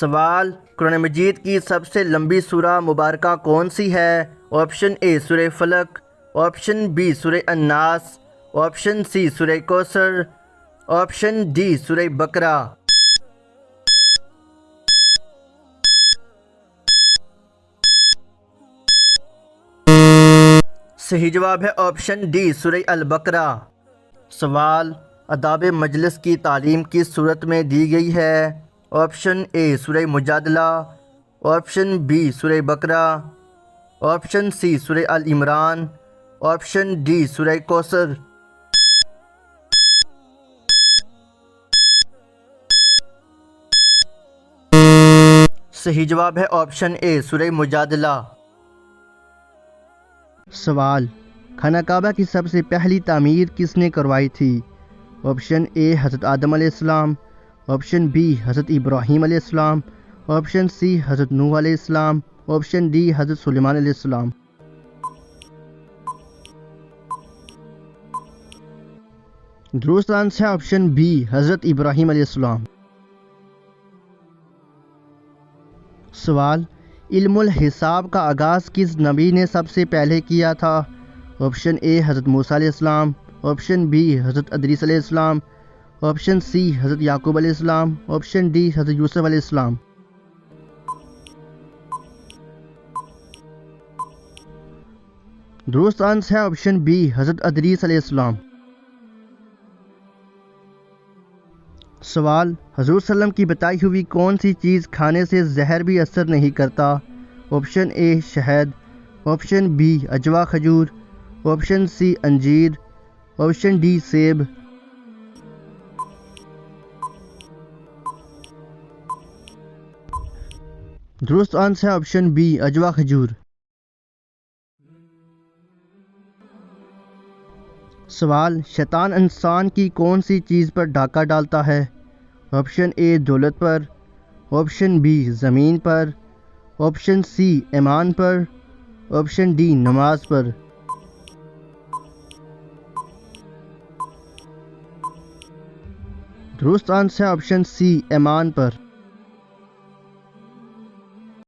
سوال، قرآن مجید کی سب سے لمبی سورہ مبارکہ کون سی ہے؟ آپشن اے سورہ فلق، آپشن بی سورہ الناس، آپشن سی سورہ کوثر، آپشن ڈی سورہ بقرہ۔ صحیح جواب ہے آپشن ڈی سورہ البقرہ۔ سوال، آداب مجلس کی تعلیم کس صورت میں دی گئی ہے؟ آپشن اے سورہ مجادلہ، آپشن بی سورہ بقرہ، آپشن سی سورہ آل عمران، آپشن ڈی سورہ کوثر۔ صحیح جواب ہے آپشن اے سورہ مجادلہ۔ سوال، خانہ کعبہ کی سب سے پہلی تعمیر کس نے کروائی تھی؟ آپشن اے حضرت آدم علیہ السلام، آپشن بی حضرت ابراہیم علیہ السلام، آپشن سی حضرت نوح علیہ السلام، آپشن ڈی حضرت سلیمان علیہ السلام۔ درست آنسر ہے آپشن بی حضرت ابراہیم علیہ السلام۔ سوال، علم الحساب کا آغاز کس نبی نے سب سے پہلے کیا تھا؟ آپشن اے حضرت موسیٰ علیہ السلام، آپشن بی حضرت ادریس علیہ السلام، آپشن سی حضرت یعقوب علیہ السلام، آپشن ڈی حضرت یوسف علیہ السلام۔ درست آنسر ہے آپشن بی حضرت ادریس علیہ السلام۔ سوال، حضور صلی اللہ علیہ وسلم کی بتائی ہوئی کون سی چیز کھانے سے زہر بھی اثر نہیں کرتا؟ آپشن اے شہد، آپشن بی عجوا کھجور، آپشن سی انجیر، آپشن ڈی سیب۔ درست آنسر ہے آپشن بی عجوا کھجور۔ سوال، شیطان انسان کی کون سی چیز پر ڈاکہ ڈالتا ہے؟ آپشن اے دولت پر، آپشن بی زمین پر، آپشن سی ایمان پر، آپشن ڈی نماز پر۔ درست آنسر ہے آپشن سی ایمان پر۔